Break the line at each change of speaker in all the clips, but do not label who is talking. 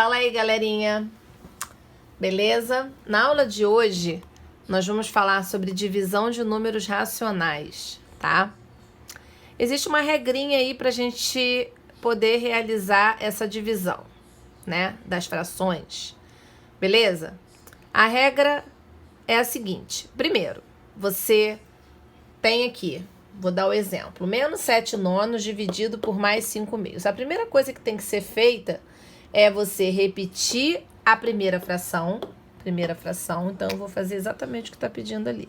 Fala aí, galerinha. Beleza? Na aula de hoje, nós vamos falar sobre divisão de números racionais, tá? Existe uma regrinha aí pra gente poder realizar essa divisão, né, das frações. Beleza? A regra é a seguinte. Primeiro, você tem aqui, vou dar o exemplo, menos 7 nonos dividido por mais 5 meios. A primeira coisa que tem que ser feita é você repetir a primeira fração, então eu vou fazer exatamente o que está pedindo ali.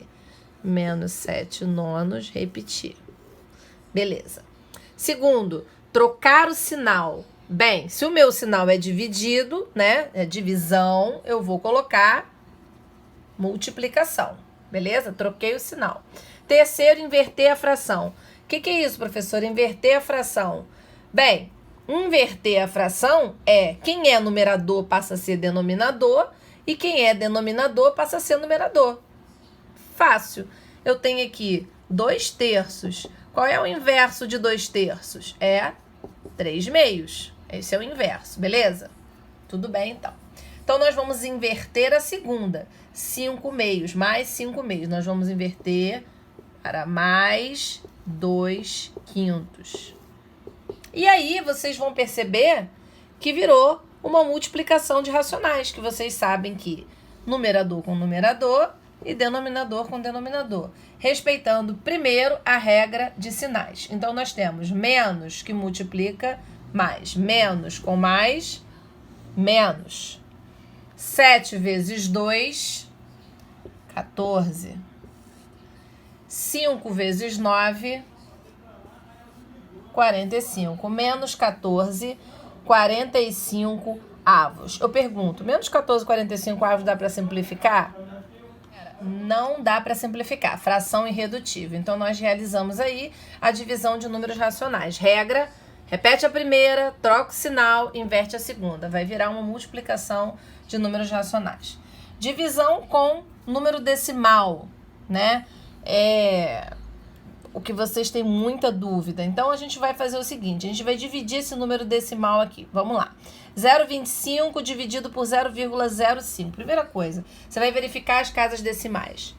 Menos 7 nonos, repetir. Beleza. Segundo, trocar o sinal. Bem, se o meu sinal é dividido, né, é divisão, eu vou colocar multiplicação. Beleza? Troquei o sinal. Terceiro, inverter a fração. O que é isso, professor? Inverter a fração. Bem, inverter a fração é quem é numerador passa a ser denominador e quem é denominador passa a ser numerador. Fácil. Eu tenho aqui 2/3. Qual é o inverso de 2/3? É 3/2. Esse é o inverso, beleza? Tudo bem, então. Então, nós vamos inverter a segunda. 5/2 mais 5/2. Nós vamos inverter para mais 2/5. E aí, vocês vão perceber que virou uma multiplicação de racionais, que vocês sabem que numerador com numerador e denominador com denominador, respeitando primeiro a regra de sinais. Então, nós temos menos que multiplica mais, menos com mais, menos. 7 vezes 2, 14. 5 vezes 9, 45. Menos 14, 45 avos. Eu pergunto, menos 14, 45 avos dá para simplificar? Não dá para simplificar. Fração irredutível. Então, nós realizamos aí a divisão de números racionais. Regra, repete a primeira, troca o sinal, inverte a segunda. Vai virar uma multiplicação de números racionais. Divisão com número decimal, né? O que vocês têm muita dúvida. Então, a gente vai fazer o seguinte, a gente vai dividir esse número decimal aqui. Vamos lá. 0,25 dividido por 0,05. Primeira coisa, você vai verificar as casas decimais.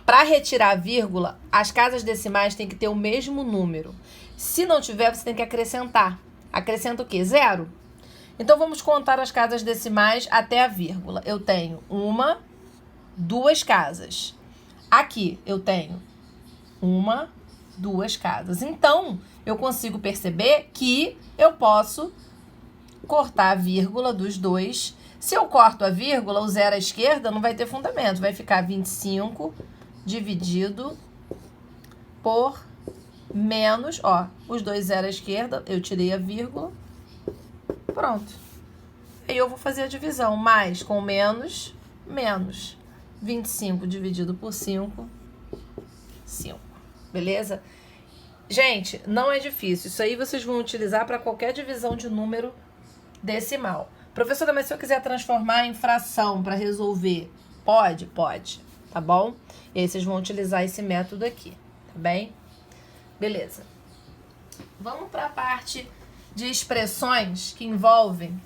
Para retirar a vírgula, as casas decimais têm que ter o mesmo número. Se não tiver, você tem que acrescentar. Acrescenta o quê? 0. Então, vamos contar as casas decimais até a vírgula. Eu tenho 1, 2 casas. Aqui, eu tenho 1, 2 casas. Então, eu consigo perceber que eu posso cortar a vírgula dos dois. Se eu corto a vírgula, o 0 à esquerda não vai ter fundamento. Vai ficar 25 dividido por menos, ó, os dois 0 à esquerda, eu tirei a vírgula. Pronto. Aí eu vou fazer a divisão. Mais com menos, menos. 25 dividido por 5, 5. Beleza? Gente, não é difícil. Isso aí vocês vão utilizar para qualquer divisão de número decimal. Professora, mas se eu quiser transformar em fração para resolver, pode? Pode, tá bom? E aí vocês vão utilizar esse método aqui, tá bem? Beleza. Vamos para a parte de expressões que envolvem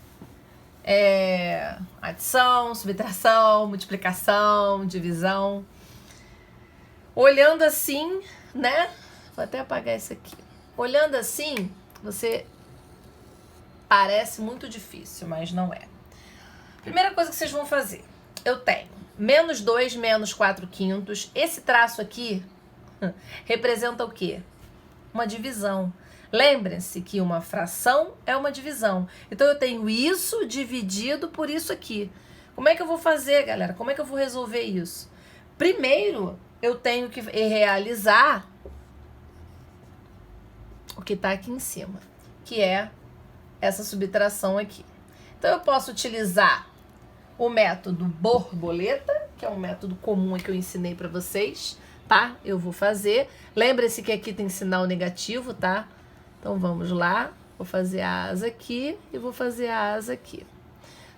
adição, subtração, multiplicação, divisão. Olhando assim, né? Vou até apagar isso aqui. Olhando assim, você parece muito difícil, mas não é. Primeira coisa que vocês vão fazer. Eu tenho menos 2, menos 4/5. Esse traço aqui representa o quê? Uma divisão. Lembrem-se que uma fração é uma divisão. Então, eu tenho isso dividido por isso aqui. Como é que eu vou fazer, galera? Como é que eu vou resolver isso? Primeiro, eu tenho que realizar o que está aqui em cima, que é essa subtração aqui. Então, eu posso utilizar o método borboleta, que é um método comum que eu ensinei para vocês, tá? Eu vou fazer. Lembre-se que aqui tem sinal negativo, tá? Então, vamos lá. Vou fazer a asa aqui e vou fazer a asa aqui.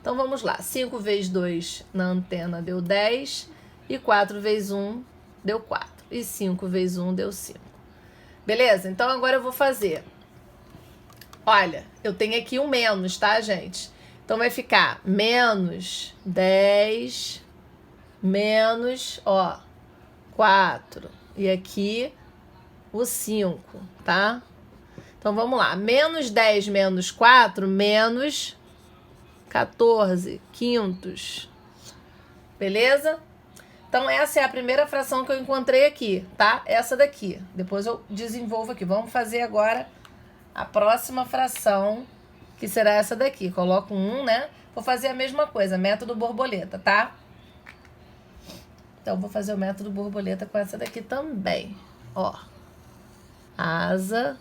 Então, vamos lá. 5 vezes 2 na antena deu 10. E 4 vezes 1 deu 4. E 5 vezes 1 deu 5. Beleza? Então, agora eu vou fazer. Olha, eu tenho aqui um menos, tá, gente? Então vai ficar menos 10, menos, 4. E aqui o 5, tá? Então vamos lá. Menos 10 menos 4, menos 14 quintos. Beleza? Então essa é a primeira fração que eu encontrei aqui, tá? Essa daqui. Depois eu desenvolvo aqui. Vamos fazer agora a próxima fração, que será essa daqui. Coloco 1, né? Vou fazer a mesma coisa, método borboleta, tá? Então vou fazer o método borboleta com essa daqui também. Asa,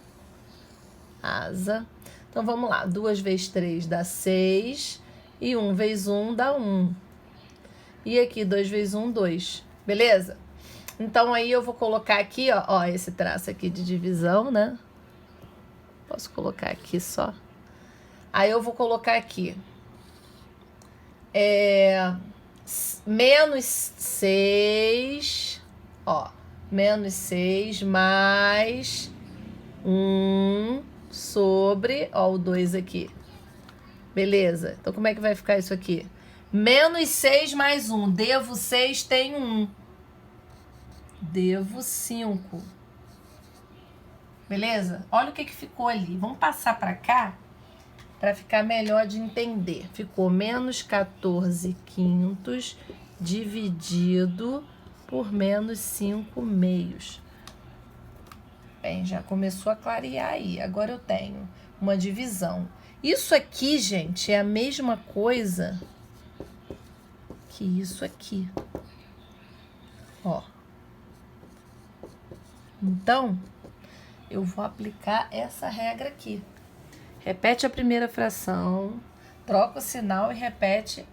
asa. Então vamos lá. 2 vezes 3 dá 6. E 1 vezes 1 dá 1. E aqui 2 vezes 1, 2. Beleza? Então aí eu vou colocar aqui, ó, esse traço aqui de divisão, né? Posso colocar aqui só. Aí eu vou colocar aqui. Menos 6. Menos 6 mais 1 sobre, o 2 aqui. Beleza? Então como é que vai ficar isso aqui? Menos 6 mais 1. Devo 6, tenho 1. Devo 5. Beleza? Olha o que ficou ali. Vamos passar para cá para ficar melhor de entender. Ficou menos 14 quintos dividido por menos 5 meios. Bem, já começou a clarear aí. Agora eu tenho uma divisão. Isso aqui, gente, é a mesma coisa que isso aqui. Então, eu vou aplicar essa regra aqui. Repete a primeira fração, troca o sinal e repete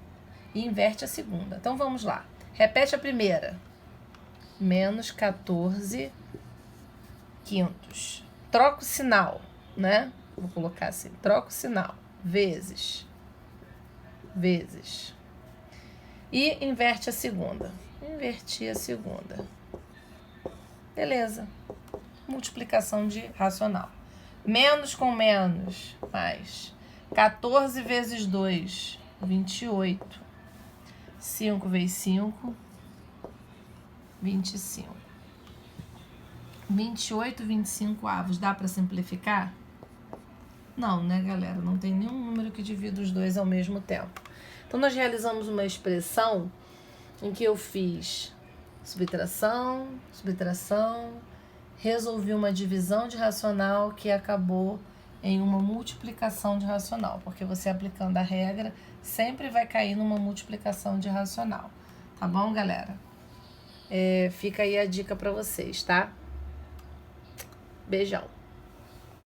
e inverte a segunda. Então, vamos lá. Repete a primeira. Menos 14 quintos. Troca o sinal, né? Vou colocar assim. Troca o sinal. Vezes. Vezes. E inverte a segunda. Inverti a segunda. Beleza. Multiplicação de racional. Menos com menos, mais 14 vezes 2, 28. 5 vezes 5, 25. 28, 25 avos. Dá para simplificar? Não, né, galera? Não tem nenhum número que divida os dois ao mesmo tempo. Então, nós realizamos uma expressão em que eu fiz subtração, subtração, resolvi uma divisão de racional que acabou em uma multiplicação de racional, porque você aplicando a regra sempre vai cair numa multiplicação de racional. Tá bom, galera? Fica aí a dica para vocês, tá? Beijão.